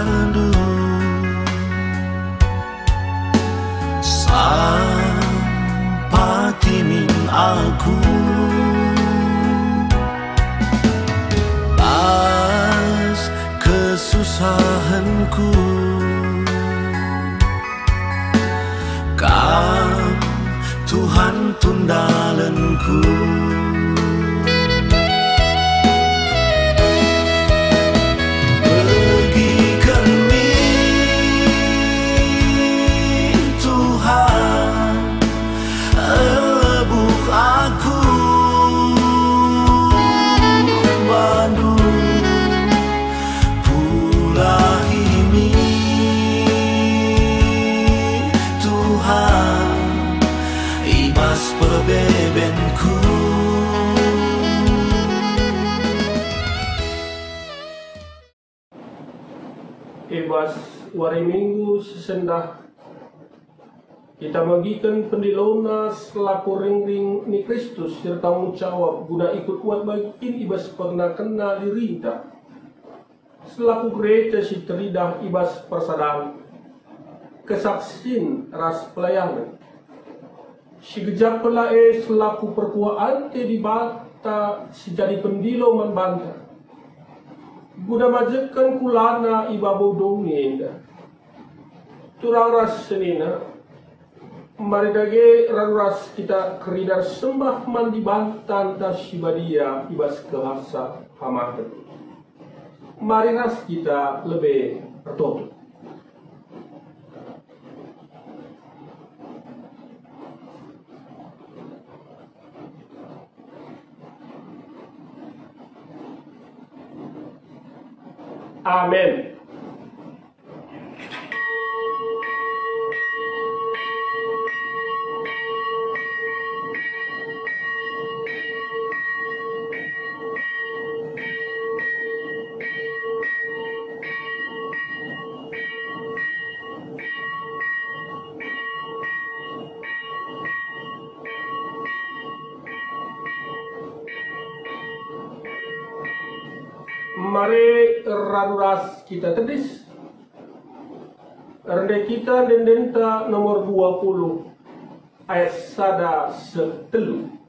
bandu sampati min aku pas kesusahanku Kam Tuhan tundalanku bebenku Ibas hari Minggu sesendah kita magikan pendilona selaku ring-ring ni Kristus serta menjawab guna ikut kuat bagiin ibas pernah kena dirinta selaku gereja si teridah ibas persadaran kesaksin ras pelayanan si gejap pelae selaku perkuaan te di bata si jadi pendilo membantah guna majekan kulana ibabu dongenda turang ras senina mari dage raruras kita keridar sembah mandi bantan tas sibadia ibas kehasa hamatan mari ras kita lebih tertutup. Amin. Mari raduras kita tedis rendah kita dendenta nomor 20 ayat sada setelu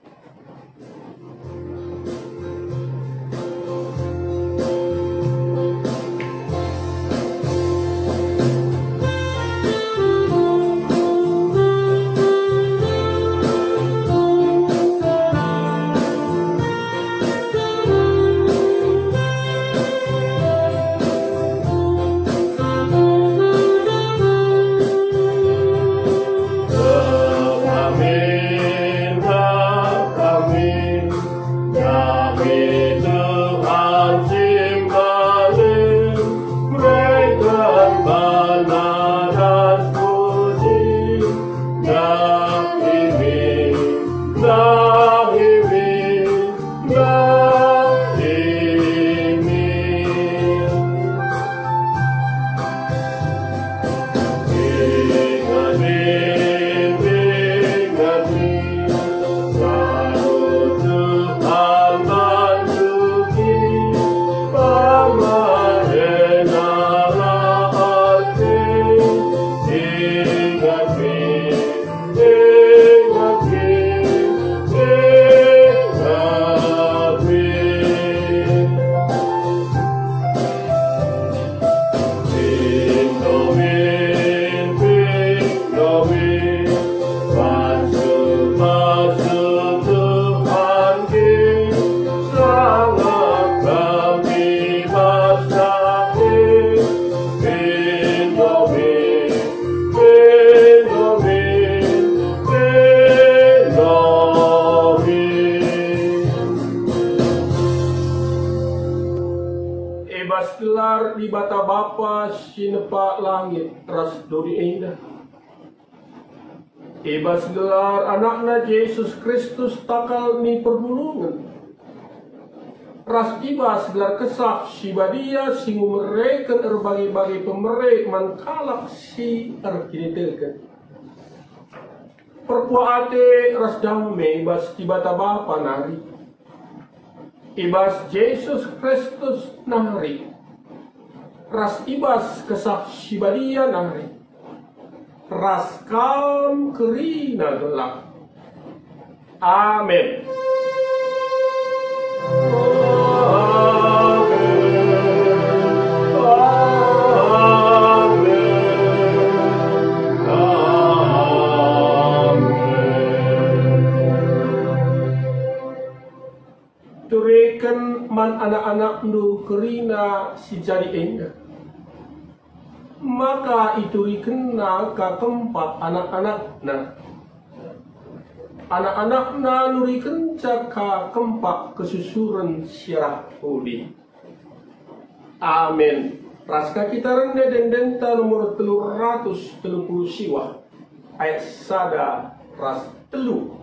gelar di bata Bapa sinepa langit ras doni indah. Ibas gelar anakna Yesus Kristus takal ni pergulungan. Ras ibas gelar kesah si badia singu mereka erbagi-bagi pemerek mankalak si erkinitekan. Perkuate ras damai ibas di bata Bapa nari. Ibas Yesus Kristus nari. ras ibas kesah sibadian hari, ras kam kerina gelap. Amin. Turikan man anak-anak nu kerina si jadi enggak, maka iturikan na ke tempat anak-anak na. Anak-anak na nurikan caka kempak kesusuran syarah uli. Amin. Raska kita rendah dan denta nomor 330 siwa. Ayat sada ras telu.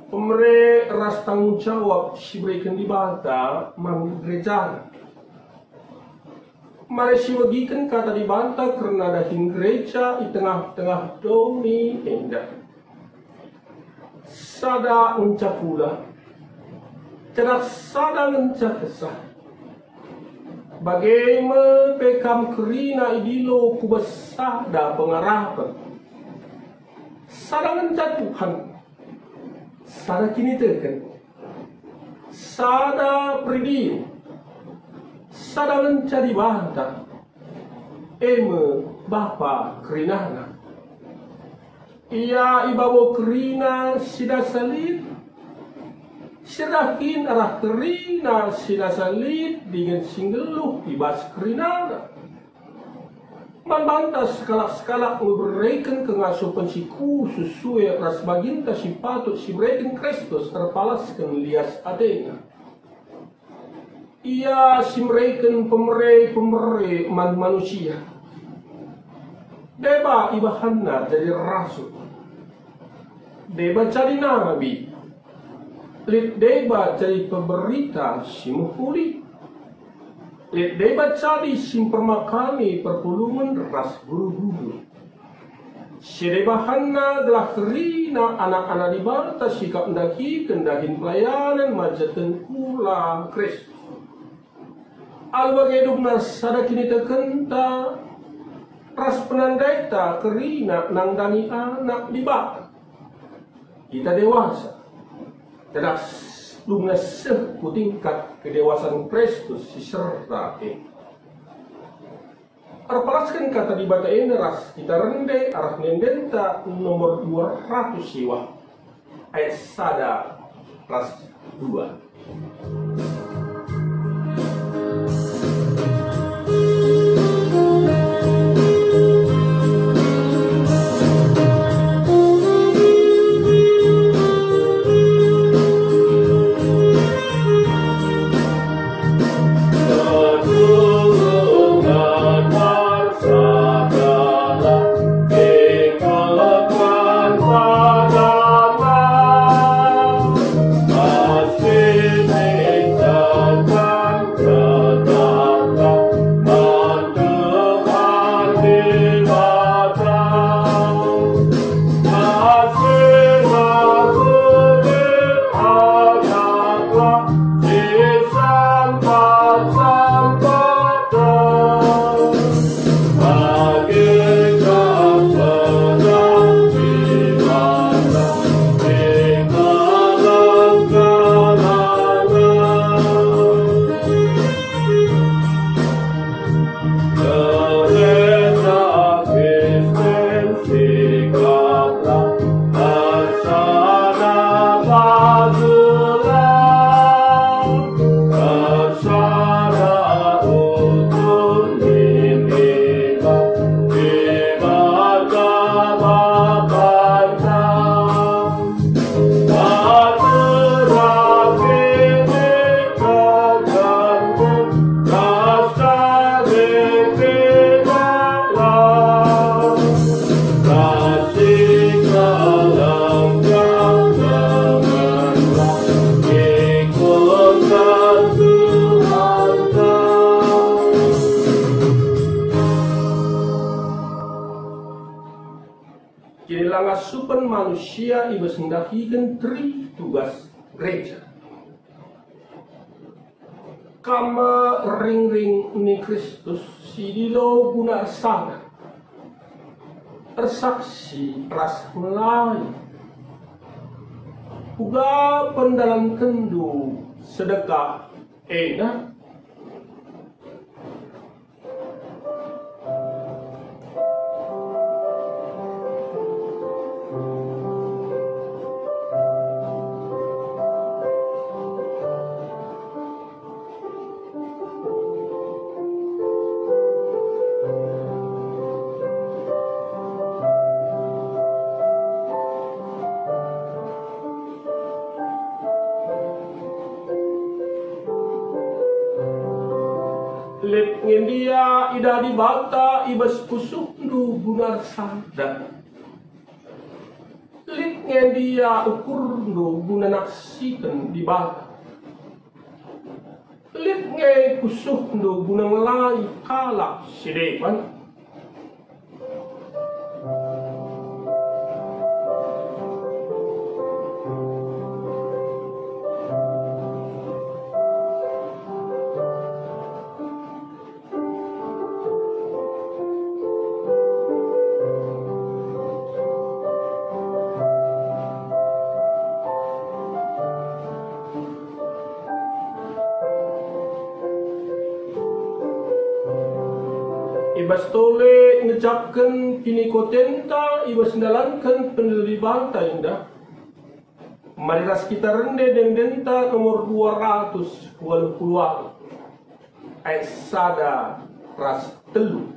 Pemere ras tanggung jawab si berikan di banta mang gereja. Mari si bagikan kata di banta karena dahin gereja di tengah-tengah domi endah. Sada uncapula, cedak sada uncakesah. Bagaimana pekam kerina idilo kubasada pengarahan. Sada uncap Tuhan. Sada kini tekan, sada pridi, sada mencari banta, bapa kerinana. Ia ibawo kerina sida salib, sirakin arah kerina sida salib dengan singgeluh ibas kerinana. Membantah skala-skala memberikan kengasupan si ku sesuai ras baginta si patut si berikan Kristus terpalaskan lias adena. Ia si berikan pemere manusia. Deba ibahanna jadi rasul. Deba jadi nabi. Deba jadi pemberita si muhuri. Deba cari simpermakani perpulungan ras guru-guru. Sirebahanna adalah kerina anak-anak di banta sikap ndaki kendahin pelayanan majatan kula Kristus. Albagai dugna sada kini tekenta ras penandaita kerina nangdani anak di banta. Kita dewasa. Tidak dugna sepu tingkat kedewasaan Kristus serta Arpalaskan kata di bata ini ras kita rende arah nendenta nomor 200 siwa ayat sada ras 2. asupan manusia iba sendakikan tri tugas gereja. Kama ring-ring ni Kristus sidilo guna sana tersaksi ras melai uga pendalam kendu sedekah enak Let ngendia ida di bata ibas pusuk du bunar sada. Let ngendia ukur du guna naksikan di bata. Let nge pusuk du guna ngelai kalak sidepan. Ibas tole ngejapkan pinikotenta, ibas ndalankan pendelibanta indah. Mariras kita rende dan denta nomor 220 ayat sada ras telu.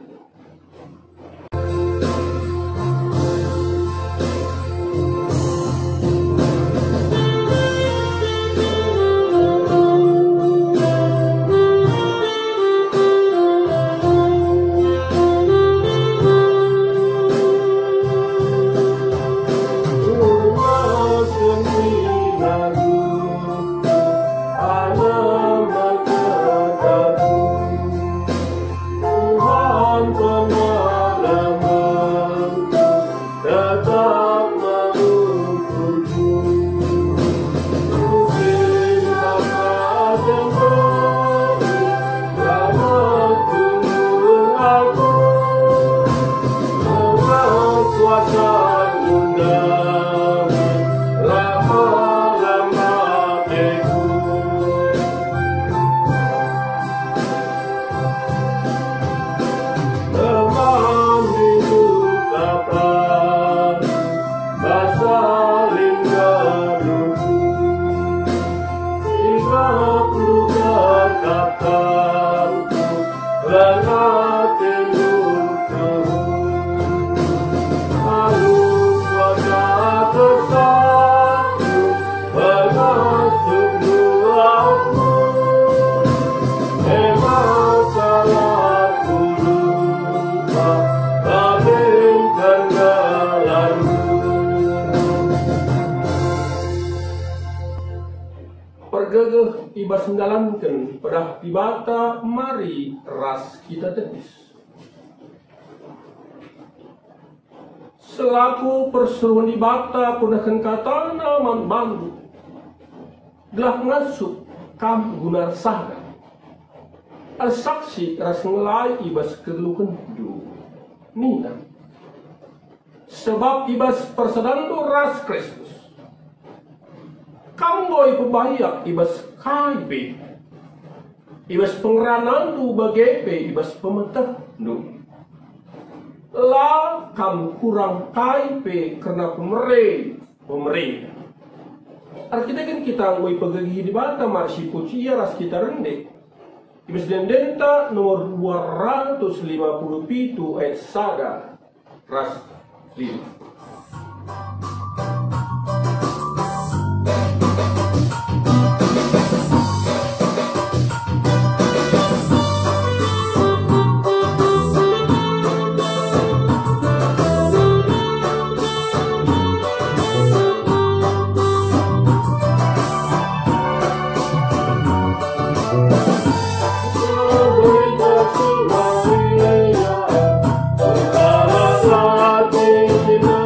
Pergegeh ibas mendalankan pada dibata mari ras kita tetis. Selaku perseruan dibata punakan katana manbandu gelah ngasup kam gunar sahda. Al saksi ras ngelai ibas kegelukan du nina. Sebab ibas persedandu ras Kristus. Kamboy pebayak ibas kaibe, ibas pengeranan du bagepe ibas pemetah du. La kam kurang kaibe karena pemerintah. Artinya kan kita ngoi pegagi di bata marsi kucia ras kita rende. Ibas dendenta nomor 257 ayat sada ras 5. Thank you.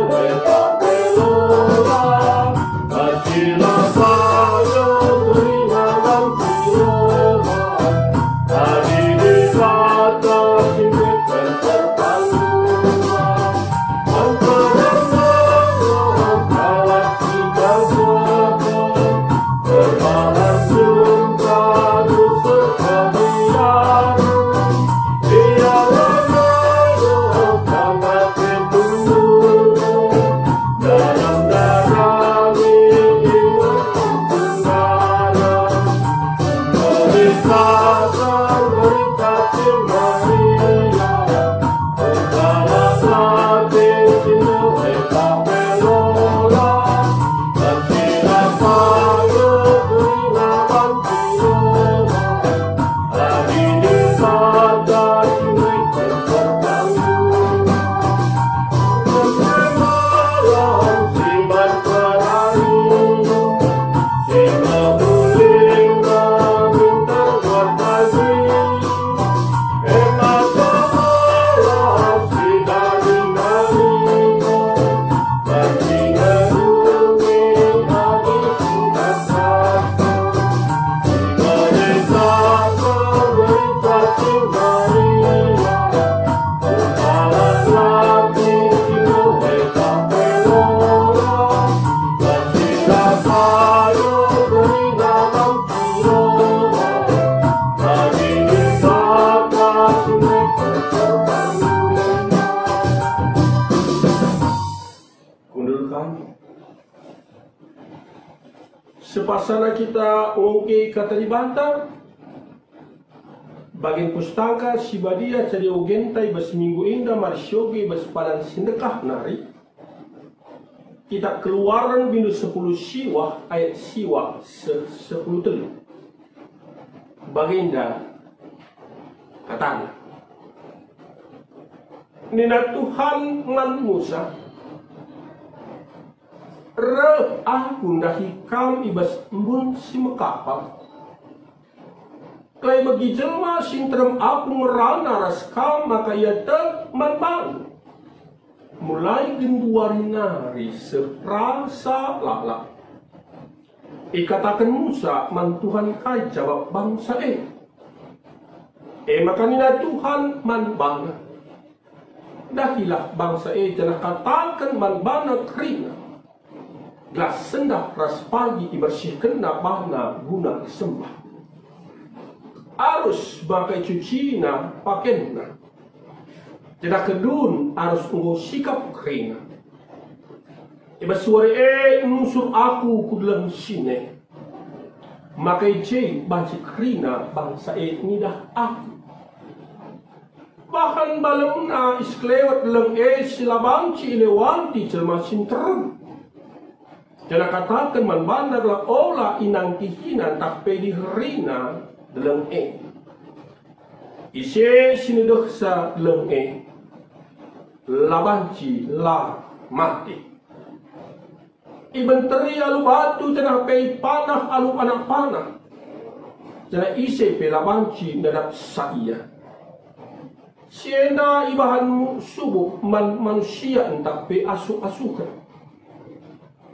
kami. Sepasana kita oke kata dibantah, bagian pustaka si badia cari ogentai bas minggu indah marsyoge bas padan sindekah nari. Kita keluaran bindu 10 siwa ayat siwa 10 telu. Baginda katanya, Nina Tuhan ngan Musa, re aku dahi kam ibas embun si mekapal. Klai bagi jelma sinterem aku ngerana ras kam maka ia tel manbang. Mulai genduari nari serasa lala. Ikatakan Musa man Tuhan kai jawab bangsa maka nina Tuhan man bana. Dahilah bangsa jangan katakan man bana kerina. Gelas sendah ras pagi ibersihkan na bahna guna sembah. Arus bagai cuci na paken na. Tidak kedun harus tunggu sikap kerina. Iba suara nusur aku kudalam sini. Maka banci kerina bangsa nidah aku. Bahkan balam na isklewat dalam silabangci lewanti jelma sinterem. Jangan katakan man bandar la ola inang kihinan tak pedi herina dalam Ise sinidoh sa dalam labanci la mati. Iban teri alu batu jangan pei panah alu anak panah. Jangan ise pe labanci dadap saya. Siena ibahan subuh manusia entah pe asu-asukan.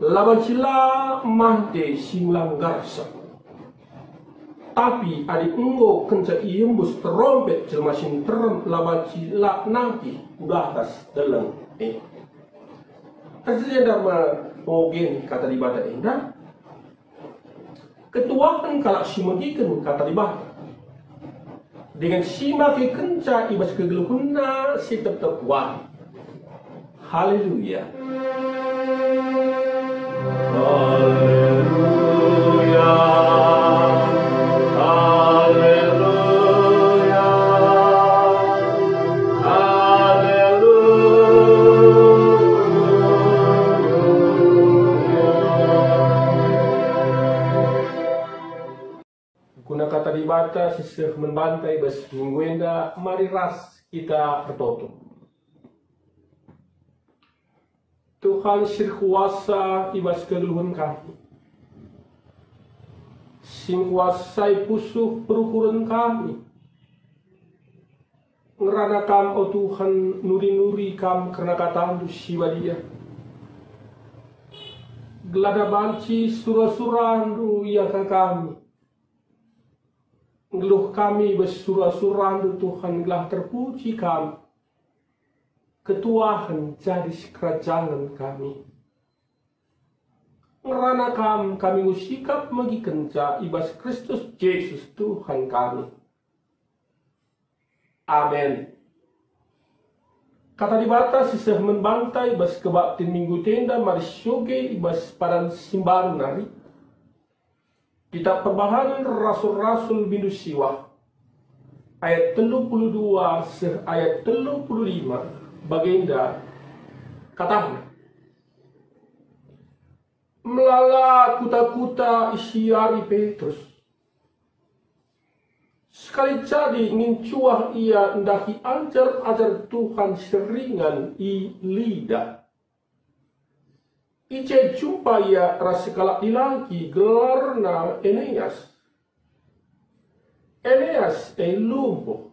Laban sila mahde singlang garsa. Tapi adik enggo kenca iembus terompet jelma sinterem laban sila nanti udah atas dalam Kasih dama ogen kata di bata indah. Ketuaan kalak simagikan kata di bata. Dengan sima ke kenca ibas kegeluhuna si tetap wah. Haleluya. Haleluya. Haleluya. Guna kata di bata sisih membantai bas mingguenda mari ras kita bertoto. Tuhan sir kuasa ibas kegeluhan kami. Sing kuasai pusuh perukuran kami. Ngerana kam o Tuhan nuri-nuri kam karena katamu siwa dia. Gelada banci surah-surandu ia ke kami. Ngeluh kami bersurah-surandu Tuhan gelah terpuji kami. Ketuahan jadi kerajaan kami. Ngerana kami usikap magi kenca ibas Kristus Yesus Tuhan kami. Amin. Kata di batas sisah membantai ibas kebaktin minggu tenda marisyoge ibas padan simbaru nari. Kitab Perbahanan Rasul-Rasul bindu siwa ayat 32 ayat 35 baginda katanya, melala kuta-kuta isiari Petrus sekali jadi ingin cuah ia ndahi ajar Tuhan seringan i lidah. Ice jumpa ia rasa kalak dilagi gelarna Eneas. Eneas lumpuh.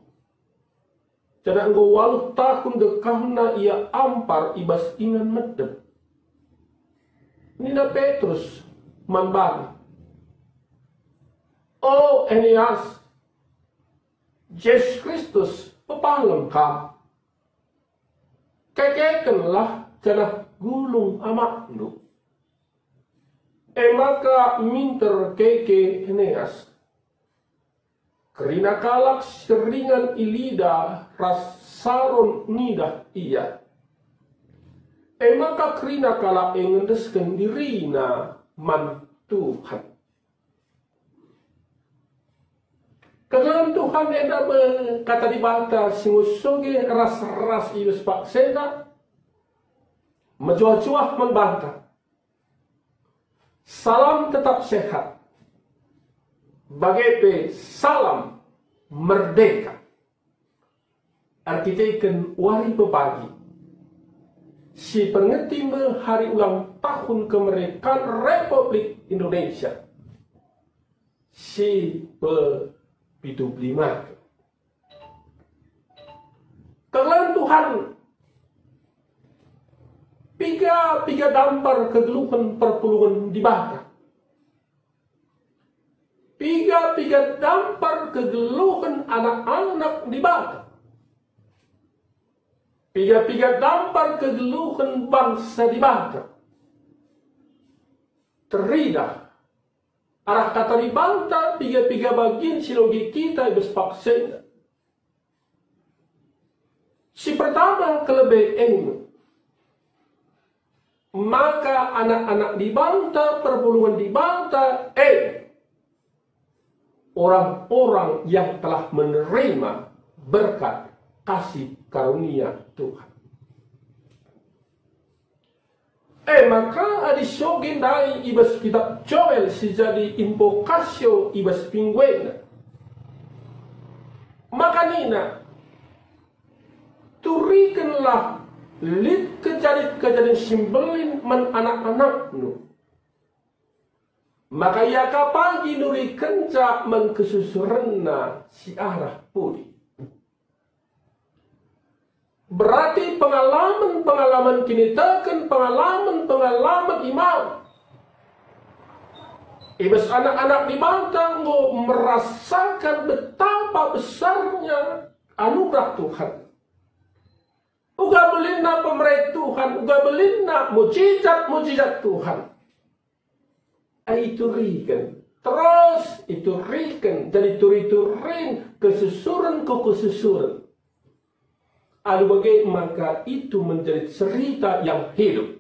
Jadi engkau 8 tahun dekahna ia ampar ibas ingan medep. Nina Petrus manbang. Oh Eneas, Yesus Kristus pepalem kam. Kekekenlah janah gulung amak lu. Maka minter keke Eneas. Kerina kalak seringan ilida ras saron nidah iya. maka kerina kala ngendeskan dirina man Tuhan. Kagalan Tuhan eda kata di bata singusoge ras-ras ibes pak seda menjuah-juah membantah. Salam tetap sehat. Bagai salam merdeka. Artiteken wari bebagi. Si pengerti hari ulang tahun kemerdekaan Republik Indonesia. Si pe-75. Kalian Tuhan Piga dampar kegeluhan perpuluhan di bata. Piga dampar kegeluhan anak-anak di bata. Piga dampar kegeluhan bangsa di bata. Teridah. Arah kata di banta, piga bagian silogi kita bespaksena. Si pertama kelebihan maka anak-anak dibanta, perpuluhan dibanta, orang-orang yang telah menerima berkat kasih karunia Tuhan. Maka adisogin dari ibas kitab Joel sejadi invokasio ibas pingguena. Maka nina, turikanlah lid kejadian simbelin man anak-anak nu. Maka ia kapagi nuri kenca man kesusurenna si arah pudi. Berarti pengalaman kini tekan pengalaman imam. Ibas anak-anak di bantang merasakan betapa besarnya anugerah Tuhan. Uga belina pemerintah Tuhan, uga belina mujizat Tuhan. Itu rikan. Terus itu rikan. Jadi turi-turin kesusuran ke kesusuran. Alu bagai maka itu menjadi cerita yang hidup.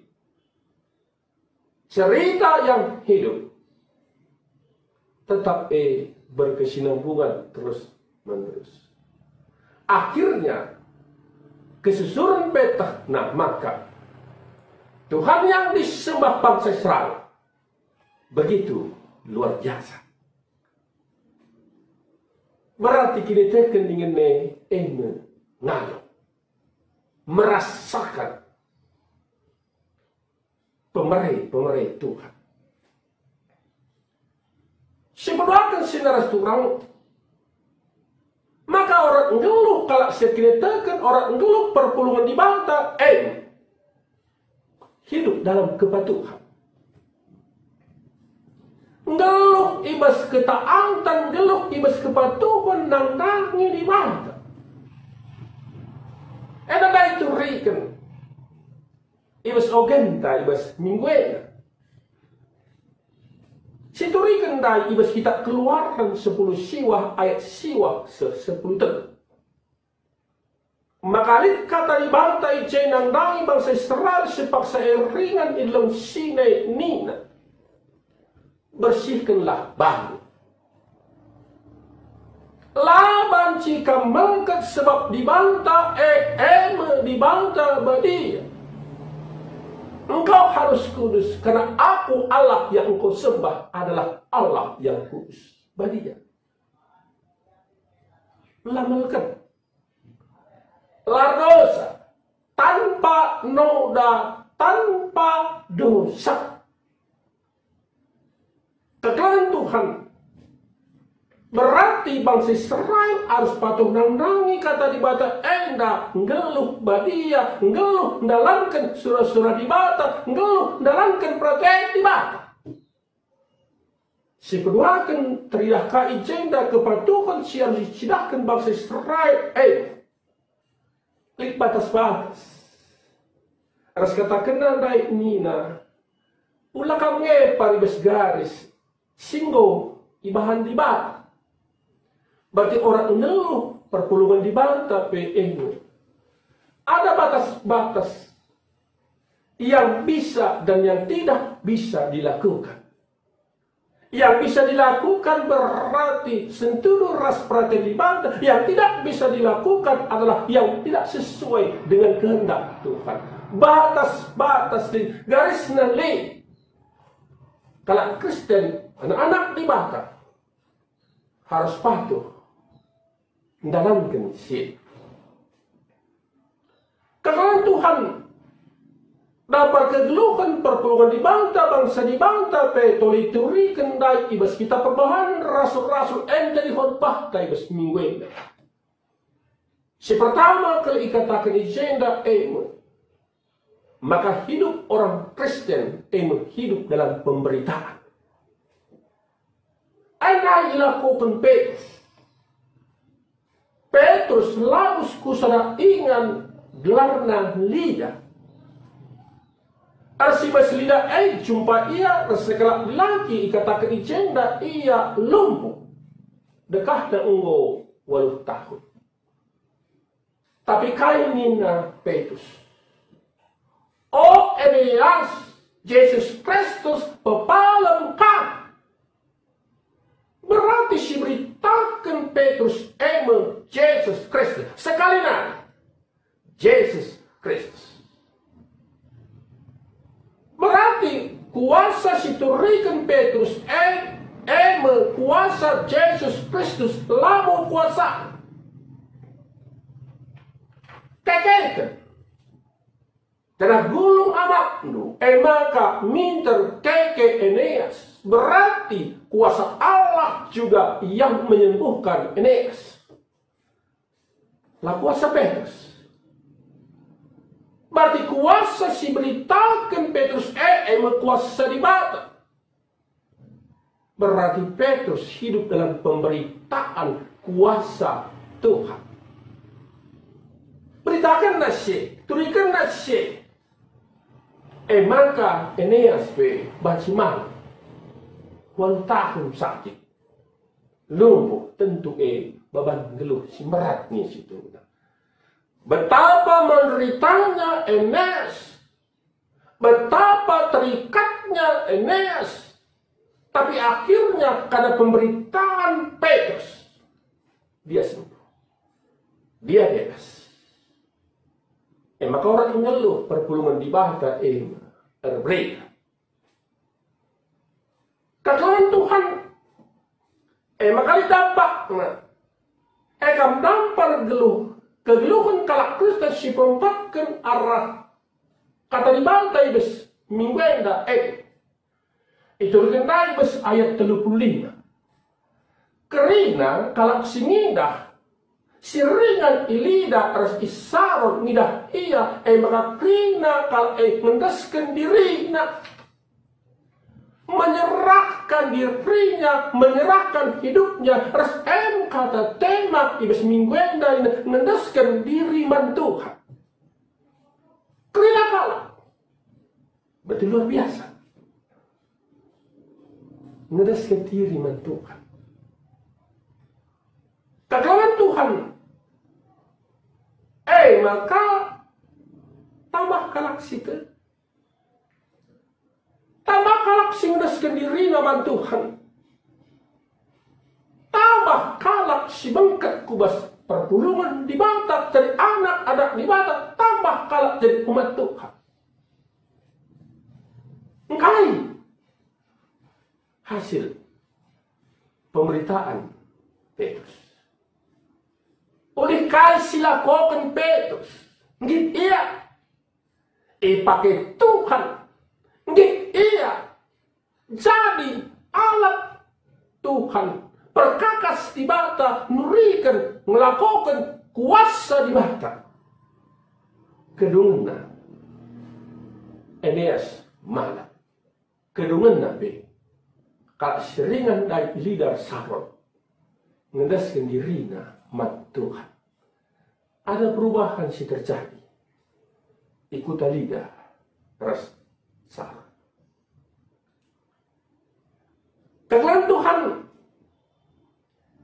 Cerita yang hidup. Tetap berkesinambungan terus menerus. Akhirnya kesusuran petah. Nah maka Tuhan yang disembah bangsa Israel begitu luar biasa. Berarti kini teken ingin ngalo merasakan pemerintah Tuhan. Sebelumnya sinaras turang. Maka orang ngeluh kalau sekini tekan orang ngeluh perpuluhan di banta, hidup dalam kepatuhan. Ngeluh ibas ketaatan, ngeluh ibas kepatuhan nang nangi di banta. Ada itu riken. Ibas ogenta, ibas mingguena. Siturikan dai ibas kita keluarkan 10 siwah ayat siwah 10 ten. Makalit kata di bantai jenang dai bangsa Israel sepaksa ringan ilong sine nina. Bersihkanlah bahu. Laban jika mengkat sebab dibanta dibanta badia. Engkau harus kudus karena aku Allah yang engkau sembah adalah Allah yang kudus. Badia. Lamalkan. Lardosa. Tanpa noda. Tanpa dosa. Kekalahan Tuhan. Berarti bangsa Israel harus patuh nandangi kata di bata enda ngeluh badia ngeluh ndalankan surah-surah di bata ngeluh ndalankan protes di bata. Si kedua kan teriak kai jenda kepatuhan si harus dicidahkan bangsa Israel klik batas-batas. Harus katakan nandai nina ulah kami paribes garis singgo ibahan di bata. Berarti orang ngeluh perpuluhan di banta PNU. Ada batas-batas. yang bisa dan yang tidak bisa dilakukan. Yang bisa dilakukan berarti sentuh ras perhatian di bangsa. Yang tidak bisa dilakukan adalah yang tidak sesuai dengan kehendak Tuhan. Batas-batas, garis nilai. Kalau Kristen, anak-anak di bangsa harus patuh dalam kondisi. Karena Tuhan dapat kegeluhan perpuluhan di bangsa di bangsa petoli turi kendai ibas kita perbahan rasul-rasul jadi khotbah ibas minggu. Si pertama kali ikatakan agenda maka hidup orang Kristen hidup dalam pemberitaan. Ana ilakukan Petrus laus kusada ingan gelarna lidah. Arsibas lidah jumpa ia sekelak lagi ikatakan agenda ia lumpuh. Dekah na ungo 8 tahun. Tapi kainina Petrus. O Eneas, Yesus Kristus pepalam ka. Berarti si beritakan Petrus Yesus Kristus. Sekali lagi. Yesus Kristus. Berarti kuasa siturikan Petrus kuasa Yesus Kristus lamu kuasa. Kekeken. Karena gulung amaknu maka minter keke Eneas. Berarti kuasa Allah juga yang menyembuhkan Eneas. Lah kuasa Petrus. Berarti kuasa si beritakan Petrus kuasa di bata. Berarti Petrus hidup dalam pemberitaan kuasa Tuhan. Beritakan nasi, turikan nasi. Maka Eneas bacimang 8 tahun sakit. Lumpuh tentu baban geluh si merat ni situ. Betapa menderitanya Eneas. Betapa terikatnya Eneas. Tapi akhirnya karena pemberitaan Petrus. Dia sembuh. Dia bebas. Maka orang mengeluh perpulungan di bahasa erbreak. Katakan Tuhan. Maka didapat. Kam dampar geluh. Kegeluhan kalak Kristus si pempatkan arah kata di bantai bes minggu enda itu dikenai bes ayat 35. Kerina kalak singidah si ringan ilida aras isaron nidah iya maka kerina kalak mendaskan dirina menyerahkan dirinya, menyerahkan hidupnya. Res kata tema ibas mingguenda ini mendaskan diri man Tuhan. Kerina kalah. Betul luar biasa. Mendaskan diri man Tuhan. Kekawan Tuhan. Maka tambah kalak situ. Tambah kalak singdaskan diri naman Tuhan. Tambah kalak si bangkat kubas perpulungan di bangkat jadi anak-anak di bangkat. Tambah kalak jadi umat Tuhan. Engkai hasil pemberitaan Petrus. Oleh kai silakokan Petrus. Ngit iya. Pakai Tuhan. Ngit iya. Jadi alat Tuhan. Perkakas di bata. Nurikan. Melakukan kuasa di bata. Kedungna. Eneas malam. Kedungan nabi. Kalau seringan dari lidah Saron. Ngedaskan dirina. Mat Tuhan. Ada perubahan sih terjadi. Ikut lidah. Ras Saron. Karena Tuhan.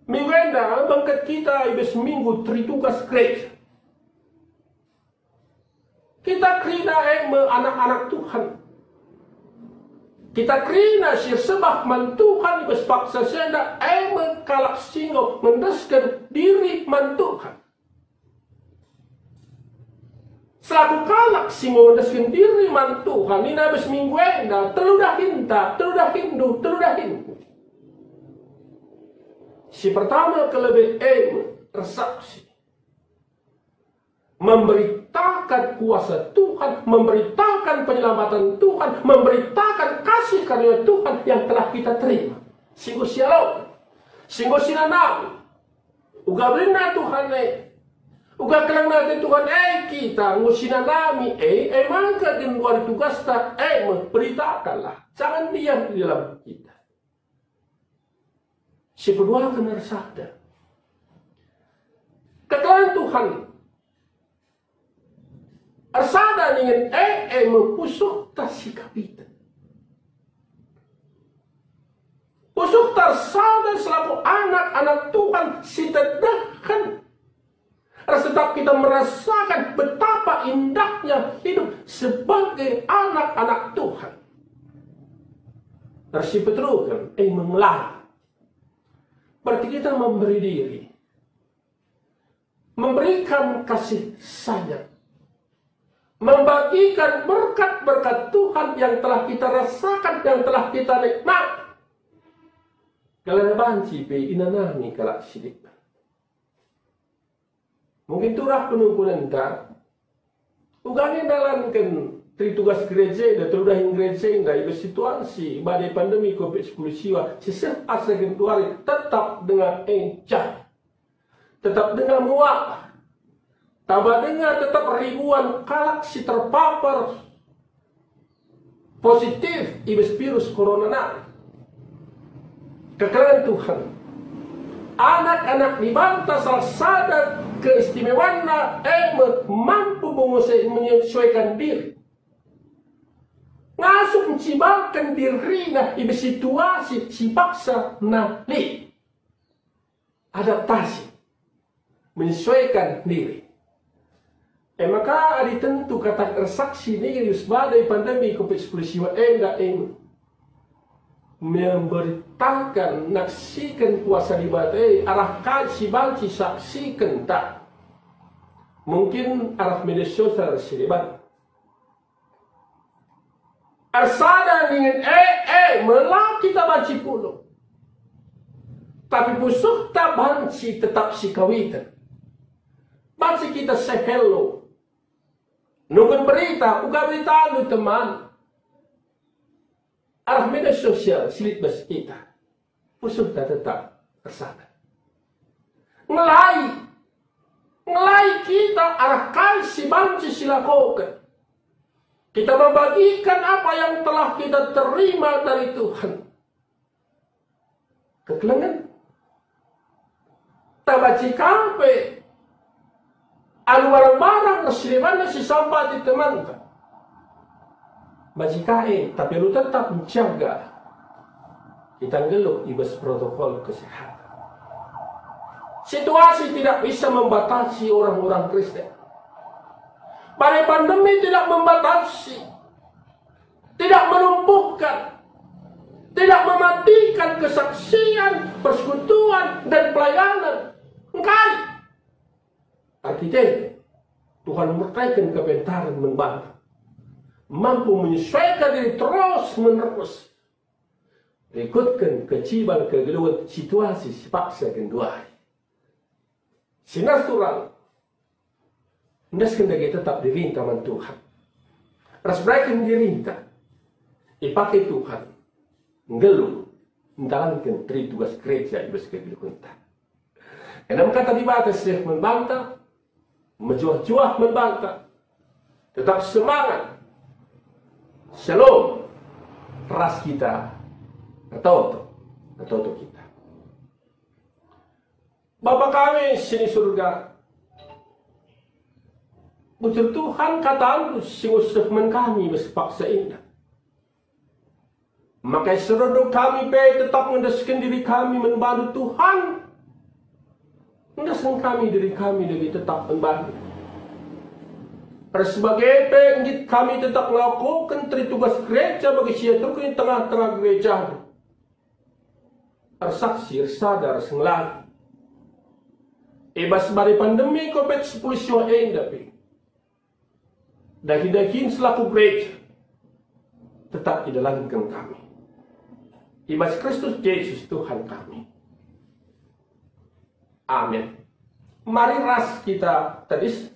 Minggu enda. Bangkat kita ibis minggu tritugas gereja. Kita krina anak-anak Tuhan. Kita kerina si sebab man Tuhan berpaksa senda kalak singo mendeskan diri man Tuhan. Selaku kalak singo mendeskan diri man Tuhan, ini habis minggu enda, teludah hinta, teludah hindu, teludah hindu. Si pertama kelebih resaksi. Memberitakan kuasa Tuhan, memberitakan penyelamatan Tuhan, memberitakan kasih karunia Tuhan yang telah kita terima. Singgo shalom, singgo sinanam, uga belinda Tuhan uga kelang natin Tuhan kita ngusinanami maka din luar tugas ta memberitakanlah, jangan diam di dalam kita. Si kedua kena sadar, keterangan Tuhan. Arsada dengan mempusuk tas si kapitan. Pusuk tersada selaku anak-anak Tuhan si tedahkan. Tetap kita merasakan betapa indahnya hidup sebagai anak-anak Tuhan. Tersi petrukan, mengelar. Berarti kita memberi diri. Memberikan kasih sayang. Membagikan berkat-berkat Tuhan yang telah kita rasakan, yang telah kita nikmati. Kalau banci pe inanami kalak sidik. Mungkin turah penungkunan tak. Ugangin dalankan tri tugas gereja dan terudahin gereja dan ibu situasi badai pandemi COVID-19 siwa sisah asa gentuari tetap dengan encah, tetap dengan muak. Tambah dengar tetap ribuan kalak si terpapar positif ibis virus corona. Kekalahan Tuhan. Anak-anak dibantah salah sadar keistimewaan mampu menyesuaikan diri. Ngasuh mencibalkan diri ibis situasi si paksa nali. Adaptasi. Menyesuaikan diri. Maka ada tentu kata resaksi ini badai pandemi COVID-19 memberitakan naksikan kuasa di badai arah si balci saksikan tak mungkin arah media sosial siliban arsada ingin melak kita banci pulau tapi pusuk tak banci tetap si kawitan banci kita say hello. Nukun berita, uga berita lu teman. Arah media sosial silit bas kita. Pusuk tak tetap tersana. Ngelai kita arah kasih banci silakokan. Kita membagikan apa yang telah kita terima dari Tuhan. Kekelengan. Tabaci kampe. Alu barang-barang kesilimannya si sampah di teman. Majikain, tapi lu tetap menjaga. Kita ngeluh ibas protokol kesehatan. Situasi tidak bisa membatasi orang-orang Kristen. Pada pandemi tidak membatasi. Tidak melumpuhkan. Tidak mematikan kesaksian, persekutuan, dan pelayanan. Enggak. Artinya, Tuhan memerintahkan kepintaran membantu. Mampu menyesuaikan diri terus menerus. Ikutkan keciban kegeluan situasi sepaksa kedua. Sinatural. Ndaskan lagi tetap dirinta man Tuhan. Rasbaikan dirinta. Ipakai Tuhan. Ngeluh. Menjalankan tri tugas gereja ibas kegeluan. Enam kata di batas membantah. Menjuah-juah membantah. Tetap semangat. Shalom. Ras kita. Atau kita. Bapa kami sini surga. Puji Tuhan kata singusukman kami berpaksa indah. Maka serodo kami tetap mendeskan diri kami membantu Tuhan. Mendaskan kami diri kami lebih tetap membantu. Sebagai penggit kami tetap melakukan tugas gereja bagi siapa di tengah-tengah gereja. Saksi, sadar, sengelak. Ebas dari pandemi COVID-19 ini. Daging-daging selaku gereja tetap didalamkan kami. Ibas Kristus Yesus Tuhan kami. Amin. Mari ras kita tadis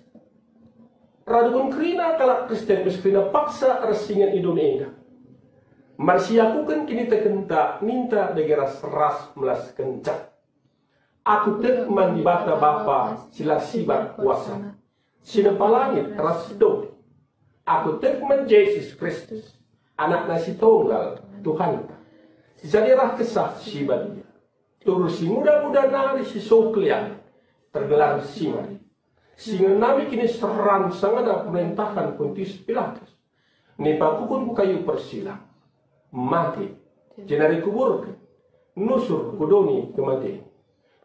radukun kerina kalak Kristen beskrina paksa rasingan Indonesia. Mari siakukan kini tekenta minta degeras ras melas kencang. Aku tekman di bata Bapa sila sibat kuasa. Sina palangit ras do. Aku tekman Yesus Kristus anak nasi tunggal Tuhan. Jadilah kesah sibat. Turus si muda-muda nari si soklian tergelar simari. Sehingga nami kini serang sangada pemerintahan Pontius Pilatus. Nipakukun kayu persilang. Mati. Jenari kubur. Nusur kudoni kematian.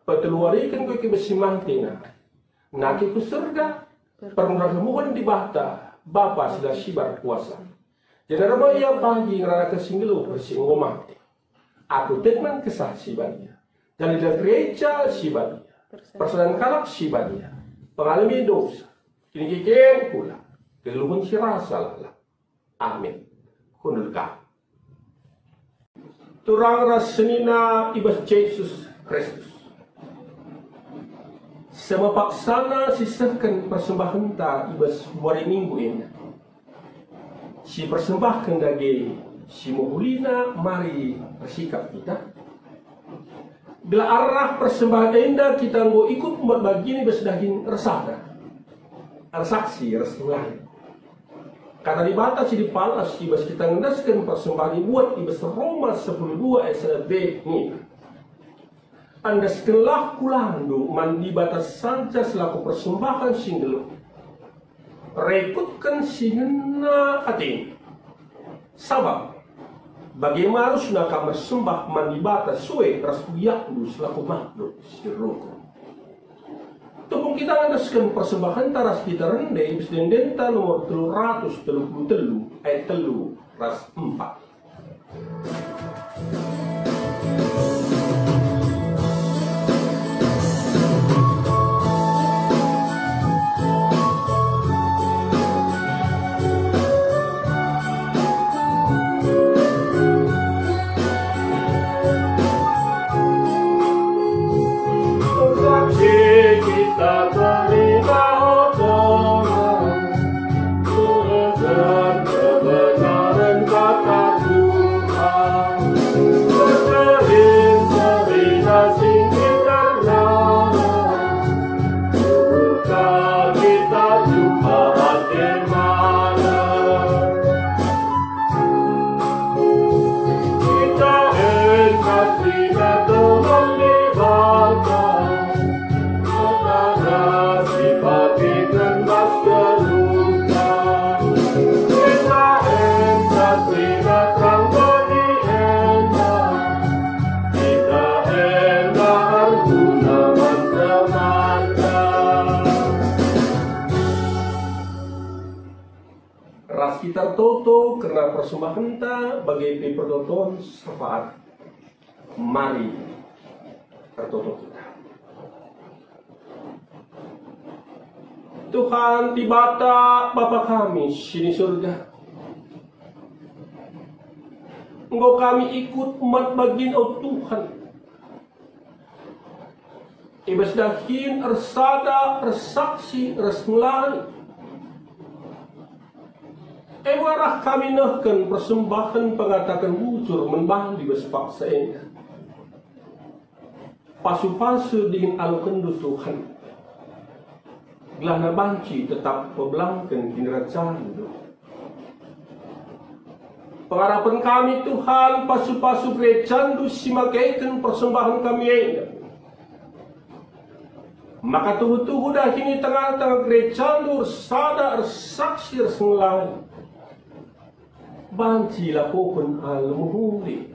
Peteluarikan kue kebesi mati na. Naki ku surga. Permudahan di bata. Bapa sila sibar kuasa. Jenari maya pagi ngerana kesinggelu bersinggo mati. Aku tekman kesah sibatnya. Jadi dari gereja sibatnya. Persaudaraan kalak sibatnya. Pengalami dosa. Kini kikeng pula. Keluhun si rasa lala. Amin. Kundulkah. Turang rasenina ibas Yesus Kristus. Sama paksana sisahkan persembahan ta ibas hari minggu ini. Si persembahkan dagi si muhulina mari bersikap kita. Bila arah persembahan indah kita mau ikut buat bagian ibas daging resah. Saksi resah. Kata dibatas di palas ibas kita ngendaskan persembahan buat ibas Roma 12 ayat B ini. Andaskanlah kulandu mandi batas saja selaku persembahan singgelu. Rekutkan singena hati. Sabab bagaimana sudah kamu sembah mandi batas suwe rasuyakdu selaku makhluk siruku. Tepung kita ngandaskan persembahan taras kita rendai bis dendenta nomor 333 ayat 3 ras 4. Kita toto karena persembahan ta bagi pertonton syafaat. Mari tertoto kita. Tuhan di bata Bapa kami sini surga. Engkau kami ikut umat bagian Tuhan. Ibas dahin ersada ersaksi ersmelani. Ewarah kami nahkan persembahan pengatakan wujur membahli berpaksa ini. Pasu-pasu dengan alukendu Tuhan. Gelana banci tetap pebelangkan kinderajaan itu. Pengharapan kami Tuhan pasu-pasu gerejandu simagaikan persembahan kami ini. Maka tuhu-tuhu dah kini tengah-tengah gerejandu sadar saksi sengelai. Banci lakukan al-muhuli.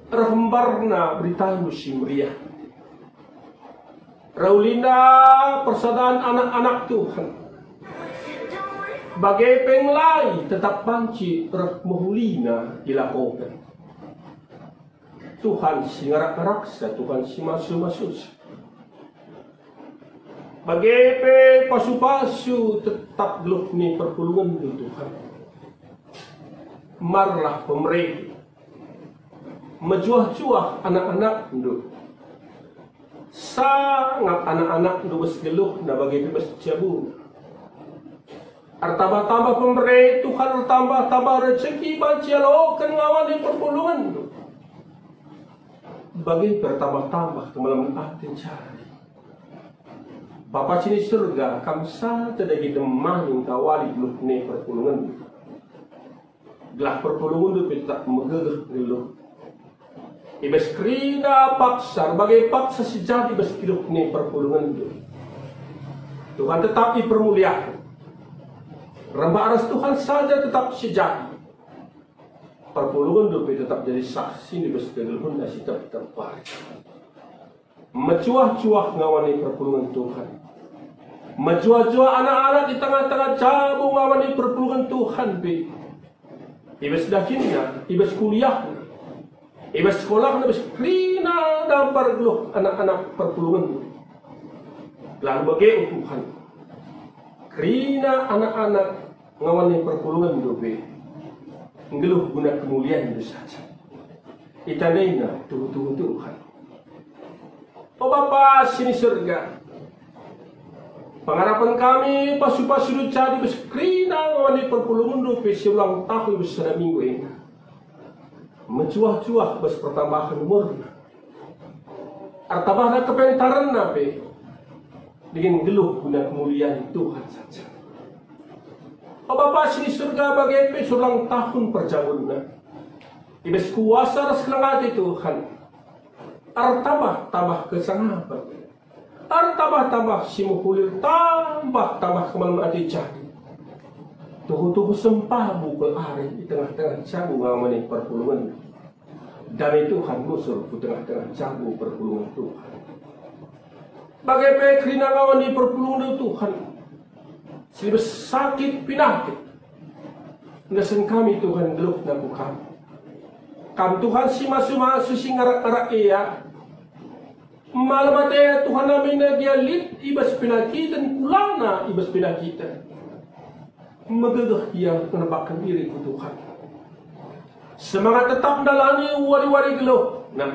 Rahembarna beritahu si meriah. Raulina persaudaraan anak-anak Tuhan. Bagai penglai tetap banci mahulina dilakukan. Tuhan si ngarak-raksa, Tuhan si masu-masus. Bagai pe pasu-pasu tetap geluk ni perpulungan tu Tuhan. Marlah pemerintah. Mejuah-juah anak-anak tu. Sangat anak-anak tu bersegeluh na bagai bebas jabun. Tambah-tambah pemerintah Tuhan, tambah-tambah rezeki bancialokan ngawan di perpulungan tu. Bagi bertambah-tambah kemalam atin cari. Bapa sini surga, kamsa tadagi demah yang kawali belum ni perpulungan. Gelah perpulungan tu tak megegah dulu. Ibas krina paksa, bagai paksa sejati ibas hidup ni perpulungan tu. Tuhan tetap dipermuliakan. Rambah aras Tuhan saja tetap sejati. Perpulungan tu tetap jadi saksi ibas kegelun dan tetap terbaik. Mencuah-cuah ngawani perpulungan Tuhan. Mencuah-cuah anak-anak di tengah-tengah cabung ngawani perpulungan Tuhan. Ibas dakinnya, ibas kuliahnya, ibas sekolahnya, ibas klina dalam pergeluh anak-anak perpulungan. Lalu bagi Tuhan, klina anak-anak ngawani perpulungan dobe, ngeluh guna kemuliaan itu saja. Itanena Tuhan. Oh Bapa sini surga, pengharapan kami pasu-pasu jadi beskrina ngawani perpulungan dobe seulang tahun besar minggu ini. Mencuah-cuah bes pertambahan umur. Artabahna kepentaran nabe dengan geluh guna kemuliaan Tuhan saja. Oh Bapa sini surga bagai seulang tahun perjalanan. Ibas kuasa ras kelangati Tuhan. Tambah kesangapan. Tambah simukulir, tambah kemalam adi jadi. Tuhu-tuhu sempah bukul hari di tengah-tengah cabu ngamani perpulungan. Dari Tuhan musuh di tengah-tengah cabu perpulungan Tuhan. Bagai pekrina ngawani perpulungan Tuhan. Silibas sakit pinakit. Ngasen kami Tuhan geluk naku kami. Kam Tuhan si masu-masu si ngarak-ngarak iya. Malam ada Tuhan namin na gialit ibas pinakitan kulana ibas pinakitan. Magagah iya menabakan diri ku Tuhan. Semangat tetap dalani wari-wari gelo. Nah,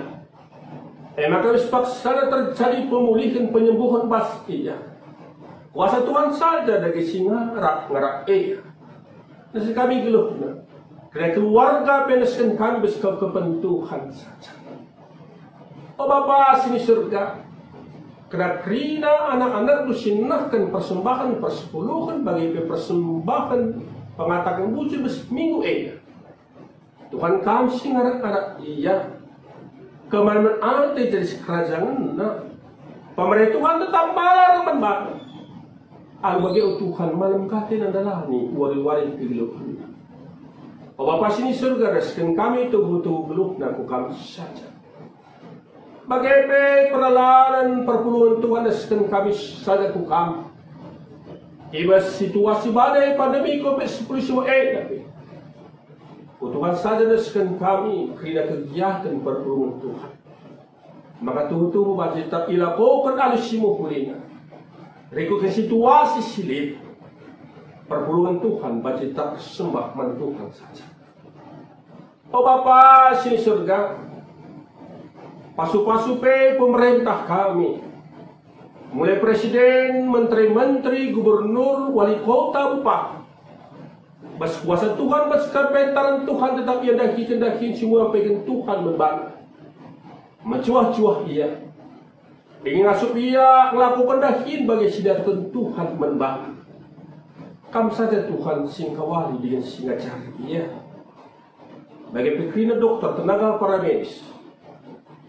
maka paksa na terjadi pemulihan penyembuhan pasti ya. Kuasa Tuhan saja dari singa ngarak-ngarak iya. Nasi kami gelo. Nah. Karena keluarga penaskan kami bersikap kepentuhan saja. Oh Bapa sini surga, karena krina anak-anak lusinahkan persembahan persepuluhan bagi persembahan pengatakan wujud minggu ini. Tuhan kami sing anak-anak iya. Kemana ada jadi kerajaan nah. Pemerintah Tuhan tetap malar membakar. Al bagi Tuhan malam katin adalah ni wari-wari piluhan. Oh Bapa sini surga, reskan kami itu butuh geluk naku kami saja. Bagai peralahan perpuluhan Tuhan reskan kami saja ku kami. Ibas situasi badai pandemi COVID-19 tapi. Tuhan saja reskan kami kira kegiatan perpuluhan Tuhan. Maka tuh baca tetap ilakokan alusimu kulina. Riku ke situasi silip. Perpuluhan Tuhan baca tak sembah man Tuhan saja. Oh Bapa sini surga, pasu-pasu pemerintah kami, mulai presiden, menteri-menteri, gubernur, wali kota, bupati, bas kuasa Tuhan, bas kepentaran Tuhan tetap ia daki semua pegang Tuhan membantu, mencuah-cuah ia, ingin asup ia melakukan dahin bagi sidarkan Tuhan membantu. Kam saja Tuhan singkawali dengan singa cari ia. Bagi pekrina dokter, tenaga paramedis.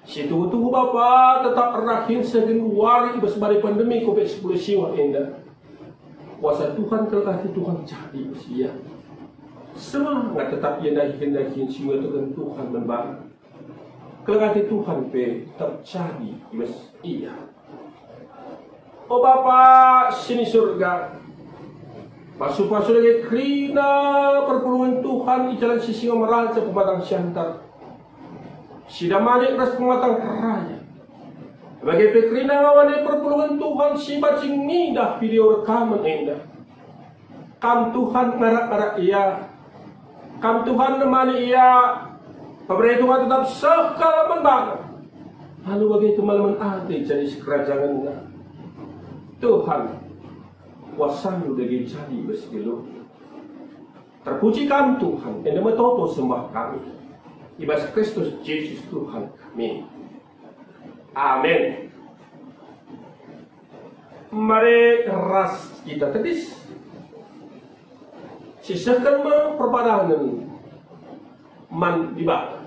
Situ-tuh Bapa tetap rakin segini wari bersebari pandemi COVID-19 siwa enda. Kuasa Tuhan terkati Tuhan jadi usia. Semangat tetap ia dahin siwa dengan Tuhan membantu. Kelengati Tuhan terjadi iya. Oh Bapa sini surga. Pasu-pasu lagi krina perpulungan Tuhan di jalan sisi meraja pematang siantar. Sida malik ras pematang raya. Bagi pekrina ngawane perpulungan Tuhan si bacing nidah video rekaman indah. Kam Tuhan ngarak-ngarak iya. Kam Tuhan nemani iya. Pemberi Tuhan tetap sekalaman banget. Lalu bagi kemalaman hati jadi sekerajangan Tuhan kuasamu dagi jadi bersegelo. Terpujikan Tuhan yang metoto sembah kami. Ibas Kristus Yesus Tuhan kami. Amin. Mari ras kita tetis. Sisakan perpadanan man diba.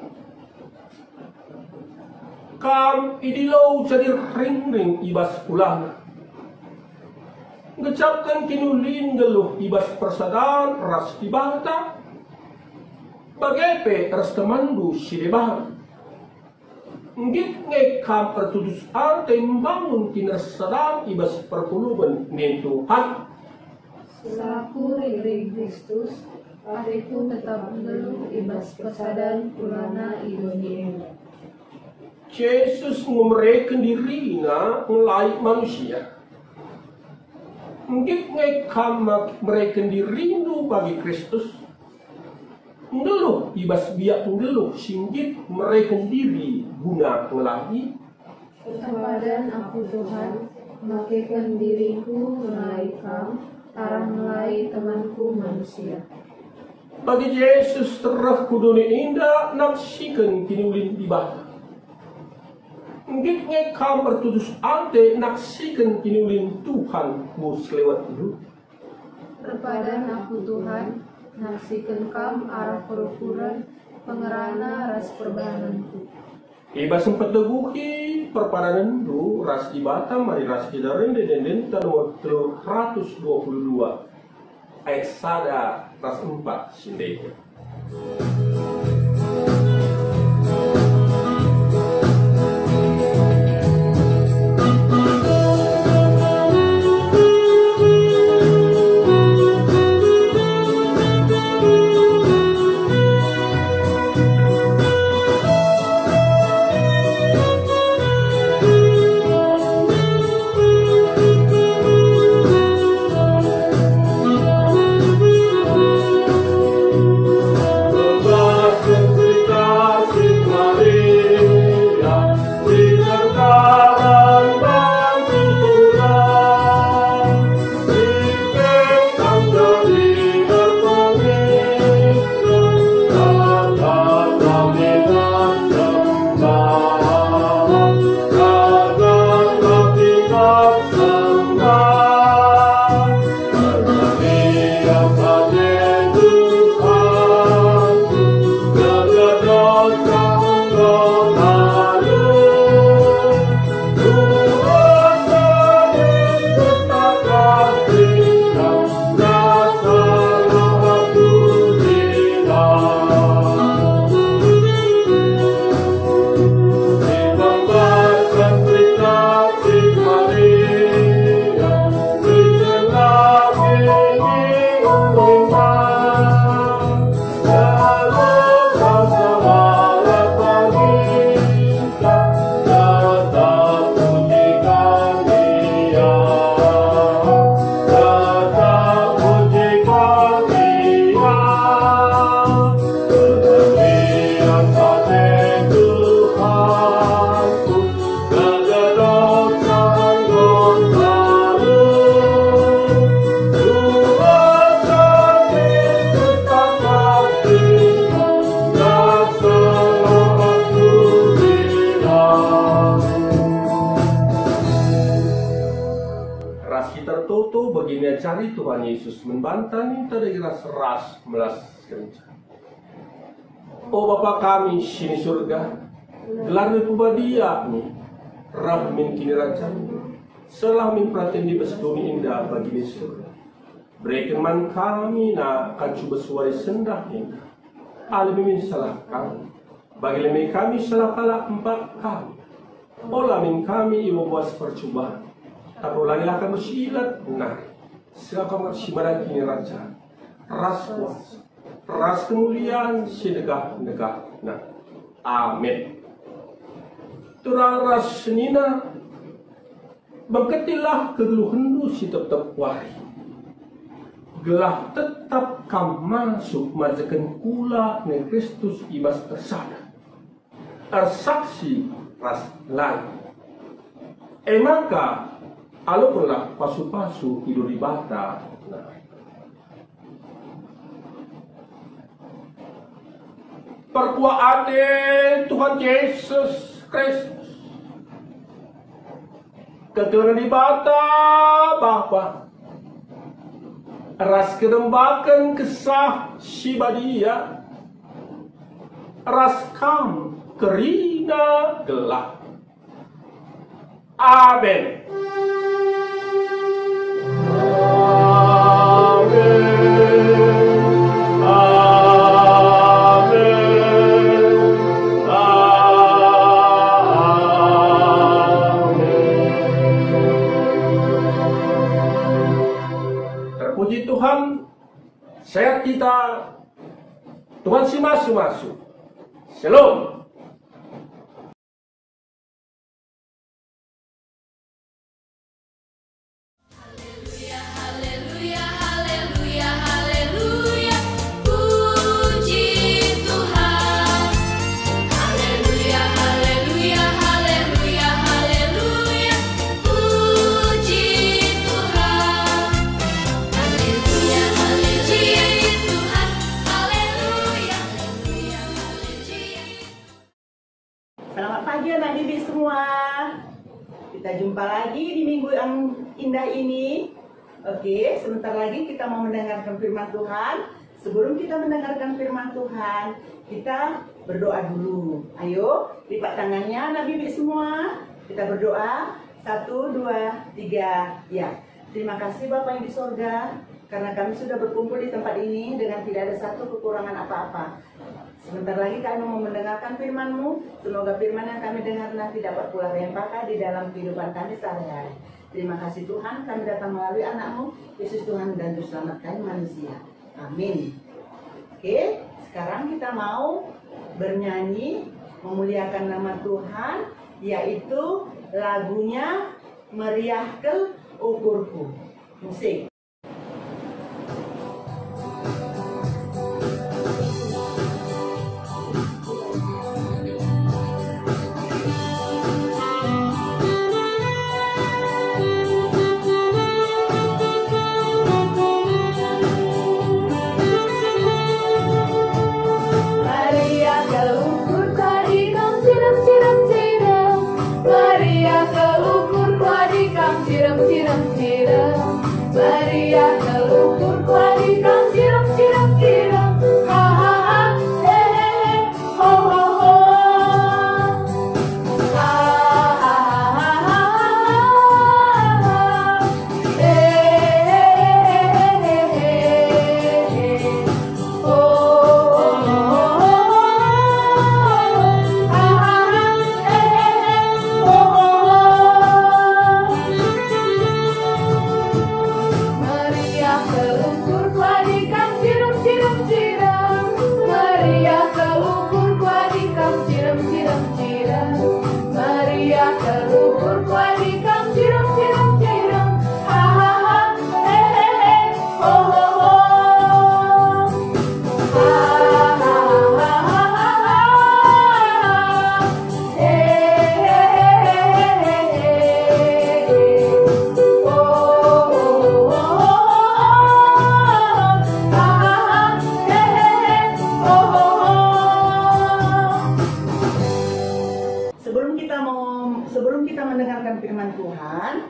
Kam idilau jadi ring-ring ibas ulang. Ngecapkan kinulin geluh ibas persadaan ras dibata. Bagepe ras temandu si debar. Ngit ngekam pertudus arte membangun kinarsadaan ibas perpuluhan nin Tuhan. Selaku ring Kristus, aku tetap mengeluh ibas persadaan pulana idonia. Yesus ngumreken dirinya ngelai manusia. Ngik ngekam mereka dirindu bagi Kristus. Ngeluh ibas biak ngeluh singgit mereka diri guna ngelai. Kepadan aku Tuhan, makaikan diriku ngelai kam, arah ngelai temanku manusia. Bagi Yesus terah kuduni indah naksikan kinulin ibadah. Ngit ngekam bertudus ante naksikan kinulin Tuhan mus lewat dulu. Kepadan aku Tuhan, naksikan kam arah perukuran, pengerana ras perbahananku. Iba sempat teguhi perpadanan du ras ibata mari ras kidarin deden nomor 322 ayat sada ras 4 sindeke. Cari Tuhan Yesus membantah minta dari ras melas kencang. Oh Bapa kami sini surga, gelarnya pubadia nih, rahmin kini raja, selah min praten di besdumi indah bagi ni surga. Berikan man kami na kacu besuai sendah indah, alimin salah kami, bagi lemai kami salah kalah empat kami. Olah min kami ibu buas percobaan, tak ulangilah kami silat nari. Sekamat sibaraki raja, ras kuasa, ras kemuliaan sedegah-negah. Nah, amin. Turang ras nina, bangketilah kegeluhendu si tetap wari. Gelah tetap kam masuk majakan kula dengan Kristus ibas tersada. Ersaksi ras lain. Maka aluplah pasu-pasu tidur di bata. Nah. Perkuat Tuhan Yesus Kristus. Keturunan di bata Bapa. Ras kerembakan kesah sibadia. Ras kam kerina gelap. Amin. Terpuji Tuhan, sehat kita. Tuhan si masuk. Shalom. Selamat pagi anak didik semua. Kita jumpa lagi di minggu yang indah ini. Oke, sebentar lagi kita mau mendengarkan firman Tuhan. Sebelum kita mendengarkan firman Tuhan, kita berdoa dulu. Ayo, lipat tangannya anak didik semua. Kita berdoa. 1, 2, 3, ya. Terima kasih Bapa yang di sorga, karena kami sudah berkumpul di tempat ini dengan tidak ada satu kekurangan apa-apa. Sebentar lagi kami mau mendengarkan firman-Mu. Semoga firman yang kami dengar nanti dapat pula rempaka di dalam kehidupan kami sehari-hari. Terima kasih Tuhan, kami datang melalui anak-Mu, Yesus Tuhan dan Juru Selamat kami manusia. Amin. Oke, sekarang kita mau bernyanyi memuliakan nama Tuhan, yaitu lagunya Meriahkel Ukurku. Musik. Sebelum kita mendengarkan firman Tuhan,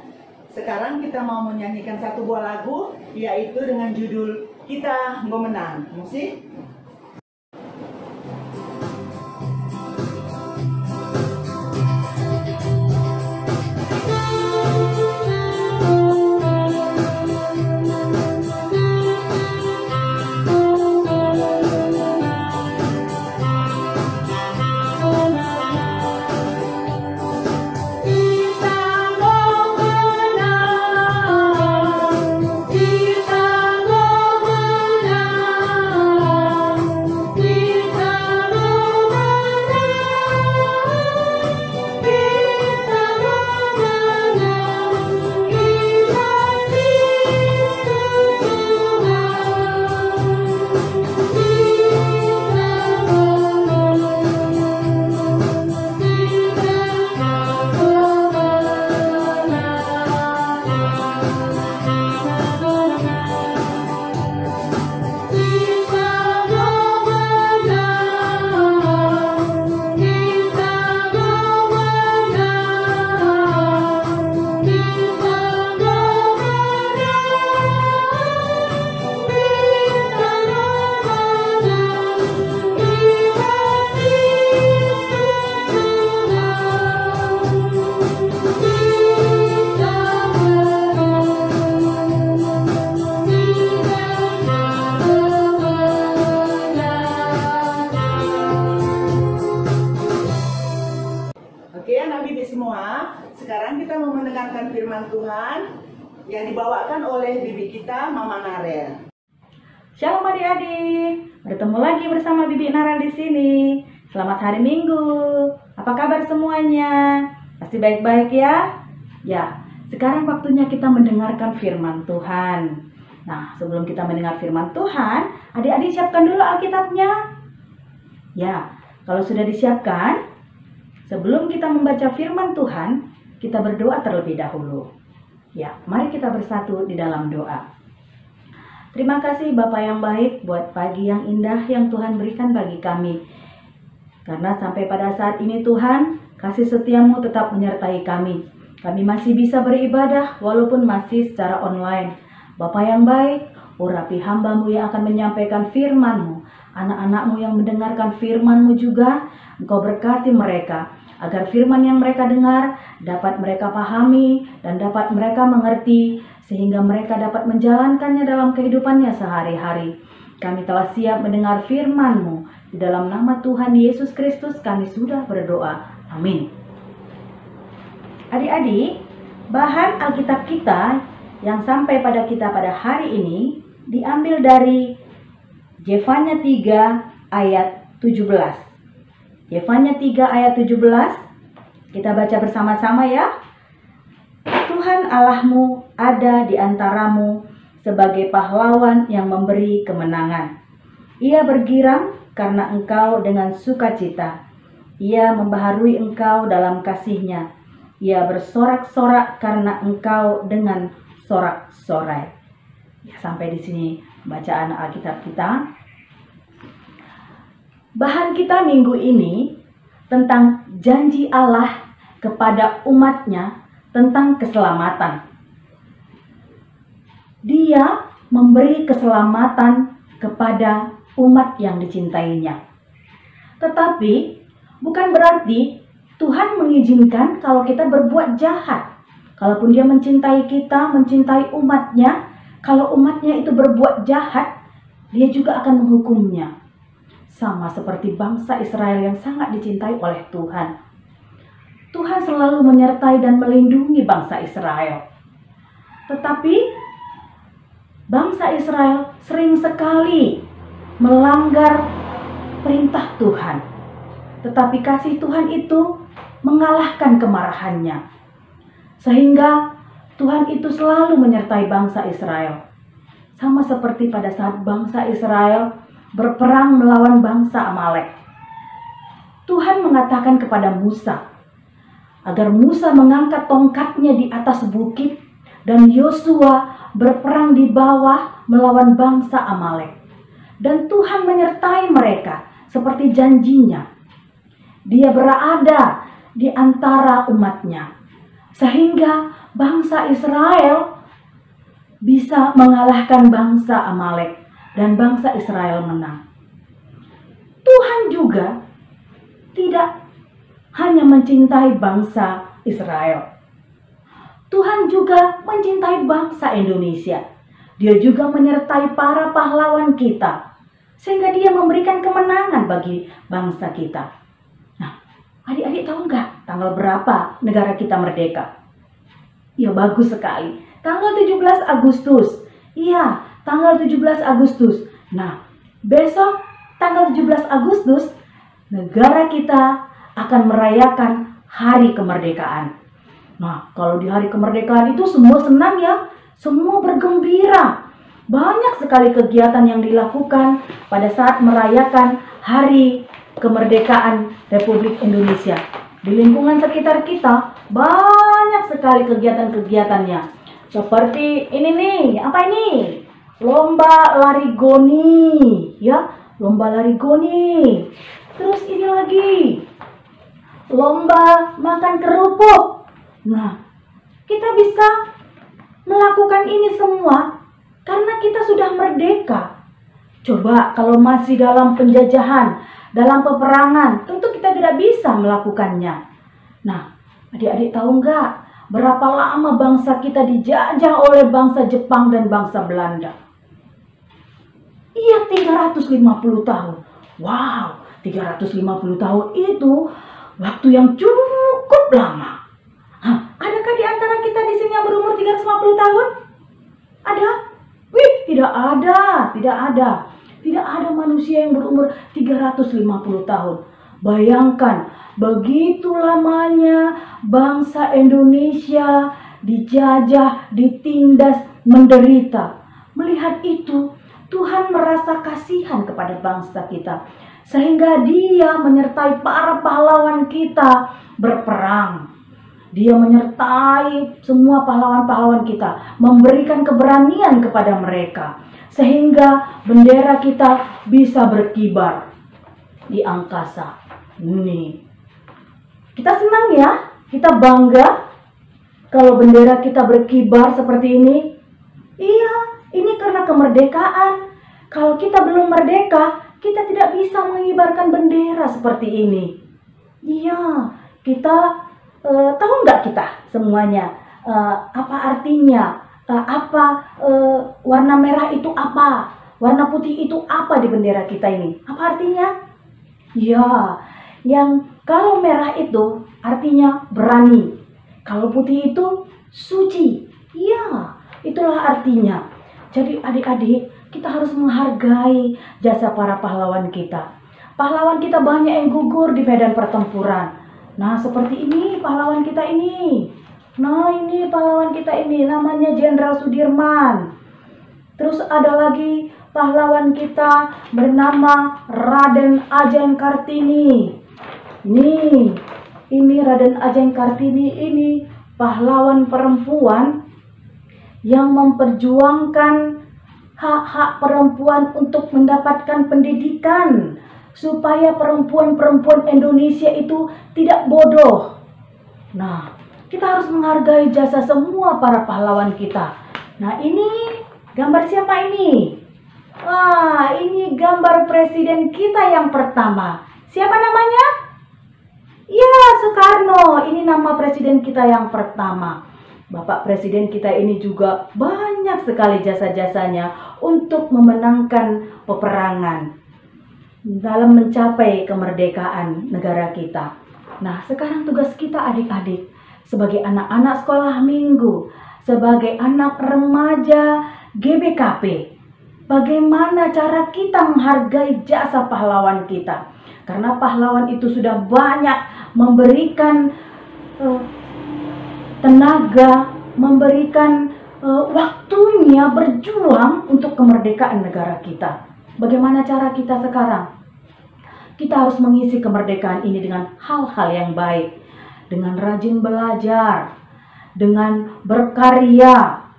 sekarang kita mau menyanyikan satu buah lagu, yaitu dengan judul Kita Memenang. Musik. Kita sekarang kita mau mendengarkan firman Tuhan yang dibawakan oleh bibi kita, Mama Narel. Shalom adik-adik, bertemu lagi bersama Bibi Narel di sini. Selamat hari Minggu. Apa kabar semuanya? Pasti baik-baik ya? Ya, sekarang waktunya kita mendengarkan firman Tuhan. Nah, sebelum kita mendengar firman Tuhan, adik-adik siapkan dulu Alkitabnya. Ya, kalau sudah disiapkan, sebelum kita membaca firman Tuhan, kita berdoa terlebih dahulu. Ya, mari kita bersatu di dalam doa. Terima kasih Bapa yang baik buat pagi yang indah yang Tuhan berikan bagi kami. Karena sampai pada saat ini Tuhan, kasih setiamu tetap menyertai kami. Kami masih bisa beribadah walaupun masih secara online. Bapa yang baik, urapi hamba-Mu yang akan menyampaikan firman-Mu. Anak-anak-Mu yang mendengarkan firman-Mu juga, Engkau berkati mereka. Agar firman yang mereka dengar dapat mereka pahami dan dapat mereka mengerti. Sehingga mereka dapat menjalankannya dalam kehidupannya sehari-hari. Kami telah siap mendengar firman-Mu. Di dalam nama Tuhan Yesus Kristus kami sudah berdoa. Amin. Adik-adik, bahan Alkitab kita yang sampai pada kita pada hari ini diambil dari Yefanya 3 ayat 17. Yefanya 3 ayat 17. Kita baca bersama-sama ya. Tuhan Allahmu ada di antaramu sebagai pahlawan yang memberi kemenangan. Ia bergirang karena engkau dengan sukacita. Ia membaharui engkau dalam kasih-Nya. Ia bersorak-sorak karena engkau dengan sorak-sorai. Ya, sampai di sini bacaan Alkitab kita. Bahan kita minggu ini tentang janji Allah kepada umat-Nya tentang keselamatan. Dia memberi keselamatan kepada umat yang dicintai-Nya. Tetapi bukan berarti Tuhan mengizinkan kalau kita berbuat jahat. Kalaupun Dia mencintai kita, mencintai umat-Nya, kalau umat-Nya itu berbuat jahat, Dia juga akan menghukumnya. Sama seperti bangsa Israel yang sangat dicintai oleh Tuhan. Tuhan selalu menyertai dan melindungi bangsa Israel. Tetapi bangsa Israel sering sekali melanggar perintah Tuhan. Tetapi kasih Tuhan itu mengalahkan kemarahannya. Sehingga Tuhan itu selalu menyertai bangsa Israel. Sama seperti pada saat bangsa Israel berperang melawan bangsa Amalek. Tuhan mengatakan kepada Musa, agar Musa mengangkat tongkatnya di atas bukit dan Yosua berperang di bawah melawan bangsa Amalek. Dan Tuhan menyertai mereka seperti janjinya. Dia berada di antara umat-Nya. Sehingga bangsa Israel bisa mengalahkan bangsa Amalek dan bangsa Israel menang. Tuhan juga tidak hanya mencintai bangsa Israel. Tuhan juga mencintai bangsa Indonesia. Dia juga menyertai para pahlawan kita. Sehingga Dia memberikan kemenangan bagi bangsa kita. Nah, adik-adik tahu nggak tanggal berapa negara kita merdeka? Ya, bagus sekali. Tanggal 17 Agustus. Iya, tanggal 17 Agustus. Nah, besok tanggal 17 Agustus negara kita akan merayakan hari kemerdekaan. Nah, kalau di hari kemerdekaan itu semua senang ya, semua bergembira. Banyak sekali kegiatan yang dilakukan pada saat merayakan hari kemerdekaan Republik Indonesia. Di lingkungan sekitar kita banyak sekali kegiatan-kegiatannya. Seperti ini nih, apa ini? Lomba lari goni, ya, lomba lari goni. Terus ini lagi, lomba makan kerupuk. Nah, kita bisa melakukan ini semua karena kita sudah merdeka. Coba kalau masih dalam penjajahan, dalam peperangan, tentu kita tidak bisa melakukannya. Nah, adik-adik tahu nggak berapa lama bangsa kita dijajah oleh bangsa Jepang dan bangsa Belanda? Iya, 350 tahun. Wow, 350 tahun itu waktu yang cukup lama. Adakah di antara kita di sini yang berumur 350 tahun? Ada? Wih, tidak ada, tidak ada. Tidak ada manusia yang berumur 350 tahun. Bayangkan, begitu lamanya bangsa Indonesia dijajah, ditindas, menderita. Melihat itu, Tuhan merasa kasihan kepada bangsa kita. Sehingga Dia menyertai para pahlawan kita berperang. Dia menyertai semua pahlawan-pahlawan kita, memberikan keberanian kepada mereka, sehingga bendera kita bisa berkibar di angkasa. Ini kita senang ya, kita bangga kalau bendera kita berkibar seperti ini. Iya, ini karena kemerdekaan. Kalau kita belum merdeka, kita tidak bisa mengibarkan bendera seperti ini. Iya, kita tahu nggak kita semuanya apa artinya, warna merah itu apa, warna putih itu apa di bendera kita ini? Apa artinya? Ya, yang kalau merah itu artinya berani, kalau putih itu suci. Ya, itulah artinya. Jadi adik-adik, kita harus menghargai jasa para pahlawan kita. Pahlawan kita banyak yang gugur di medan pertempuran. Nah, seperti ini pahlawan kita ini. Nah, ini pahlawan kita ini namanya Jenderal Sudirman. Terus ada lagi pahlawan kita bernama Raden Ajeng Kartini. Ini Raden Ajeng Kartini ini pahlawan perempuan yang memperjuangkan hak-hak perempuan untuk mendapatkan pendidikan, supaya perempuan-perempuan Indonesia itu tidak bodoh. Nah, kita harus menghargai jasa semua para pahlawan kita. Nah, ini gambar siapa ini? Wah, ini gambar presiden kita yang pertama. Siapa namanya? Ya, Soekarno. Ini nama presiden kita yang pertama. Bapak Presiden kita ini juga banyak sekali jasa-jasanya untuk memenangkan peperangan dalam mencapai kemerdekaan negara kita. Nah, sekarang tugas kita adik-adik sebagai anak-anak sekolah minggu, sebagai anak remaja GBKP, bagaimana cara kita menghargai jasa pahlawan kita. Karena pahlawan itu sudah banyak memberikan tenaga, memberikan waktunya berjuang untuk kemerdekaan negara kita. Bagaimana cara kita sekarang? Kita harus mengisi kemerdekaan ini dengan hal-hal yang baik, dengan rajin belajar, dengan berkarya.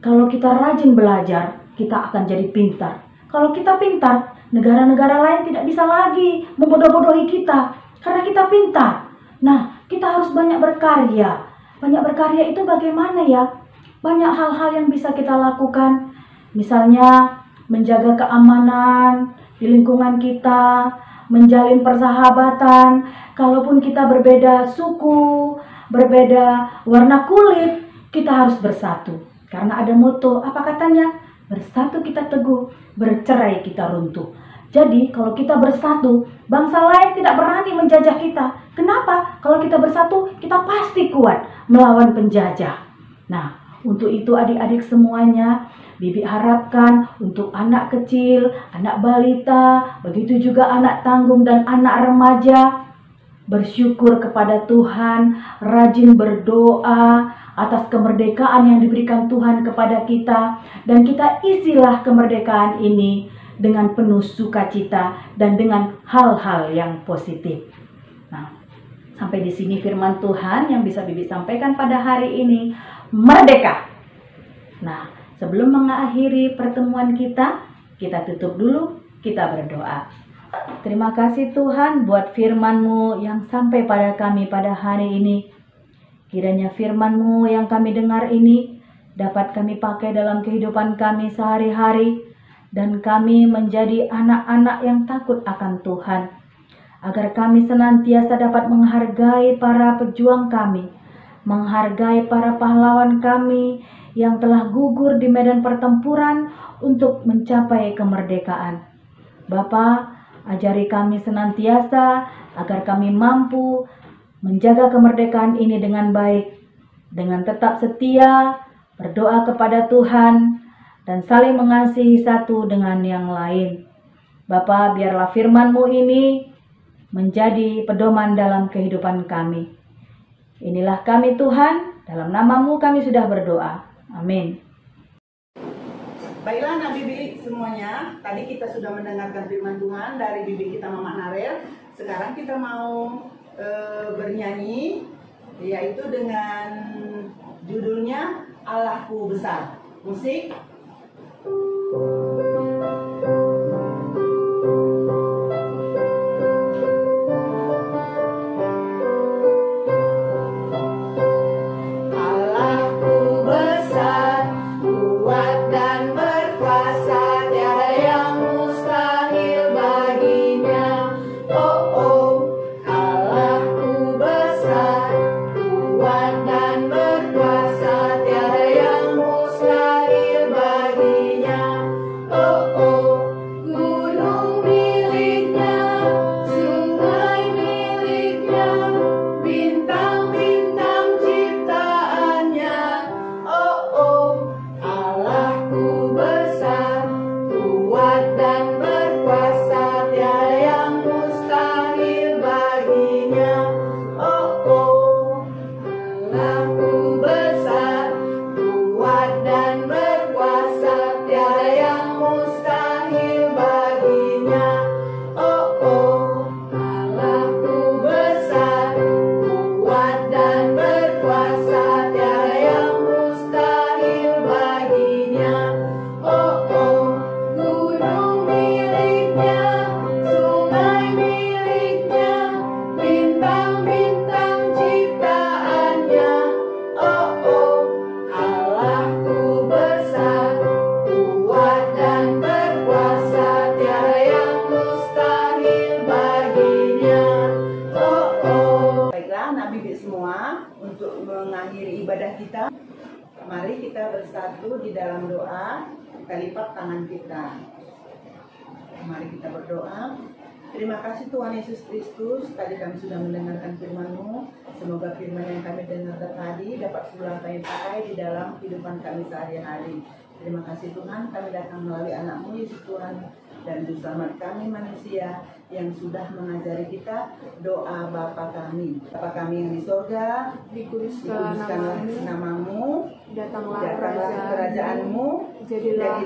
Kalau kita rajin belajar, kita akan jadi pintar. Kalau kita pintar, negara-negara lain tidak bisa lagi membodoh-bodohi kita karena kita pintar. Nah, kita harus banyak berkarya. Banyak berkarya itu bagaimana ya? Banyak hal-hal yang bisa kita lakukan. Misalnya menjaga keamanan di lingkungan kita, menjalin persahabatan. Kalaupun kita berbeda suku, berbeda warna kulit, kita harus bersatu. Karena ada moto, apa katanya? Bersatu kita teguh, bercerai kita runtuh. Jadi kalau kita bersatu, bangsa lain tidak berani menjajah kita. Kenapa? Kalau kita bersatu, kita pasti kuat melawan penjajah. Nah, untuk itu adik-adik semuanya, Bibi harapkan untuk anak kecil, anak balita, begitu juga anak tanggung dan anak remaja, bersyukur kepada Tuhan, rajin berdoa atas kemerdekaan yang diberikan Tuhan kepada kita, dan kita isilah kemerdekaan ini dengan penuh sukacita dan dengan hal-hal yang positif. Nah, sampai di sini firman Tuhan yang bisa Bibi sampaikan pada hari ini. Merdeka! Nah, sebelum mengakhiri pertemuan kita tutup dulu, kita berdoa. Terima kasih Tuhan buat firman-Mu yang sampai pada kami pada hari ini. Kiranya firman-Mu yang kami dengar ini dapat kami pakai dalam kehidupan kami sehari-hari, dan kami menjadi anak-anak yang takut akan Tuhan, agar kami senantiasa dapat menghargai para pejuang kami, menghargai para pahlawan kami yang telah gugur di medan pertempuran untuk mencapai kemerdekaan. Bapa, ajari kami senantiasa agar kami mampu menjaga kemerdekaan ini dengan baik, dengan tetap setia, berdoa kepada Tuhan, dan saling mengasihi satu dengan yang lain. Bapa, biarlah firman-Mu ini menjadi pedoman dalam kehidupan kami. Inilah kami Tuhan, dalam nama-Mu kami sudah berdoa. Amin. Baiklah anak bibi semuanya, tadi kita sudah mendengarkan firman Tuhan dari bibi kita Mama Narel. Sekarang kita mau bernyanyi, yaitu dengan judulnya Allahku Besar. Musik. Untuk mengakhiri ibadah kita, mari kita bersatu di dalam doa. Kita lipat tangan kita. Mari kita berdoa. Terima kasih Tuhan Yesus Kristus, tadi kami sudah mendengarkan firman-Mu. Semoga firman yang kami dengarkan tadi dapat selalu kami pakai di dalam kehidupan kami sehari-hari. Terima kasih Tuhan, kami datang melalui anak-Mu Yesus Tuhan dan Juru Selamat kami manusia yang sudah mengajari kita doa Bapa kami. Bapa kami yang di sorga, dikuduskanlah nama-Mu, datanglah kerajaan-Mu, jadilah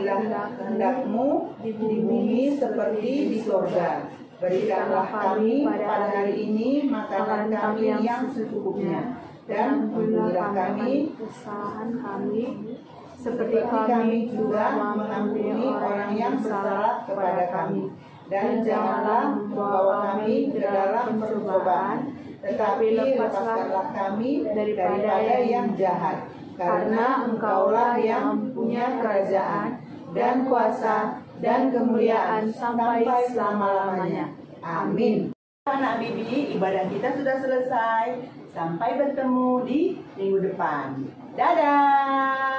kehendak-Mu di bumi seperti di sorga. Berikanlah kami pada hari ini makanan kami yang secukupnya, dan ampunilah kami kesalahan kami, seperti kami juga mengampuni orang yang bersalah kepada kami. Dan janganlah membawa kami ke dalam pencobaan, tetapi lepaskanlah kami daripada yang jahat. Karena Engkaulah yang punya kerajaan dan kuasa dan kemuliaan sampai selama-lamanya. Amin. Anak bibi, ibadah kita sudah selesai. Sampai bertemu di minggu depan. Dadah.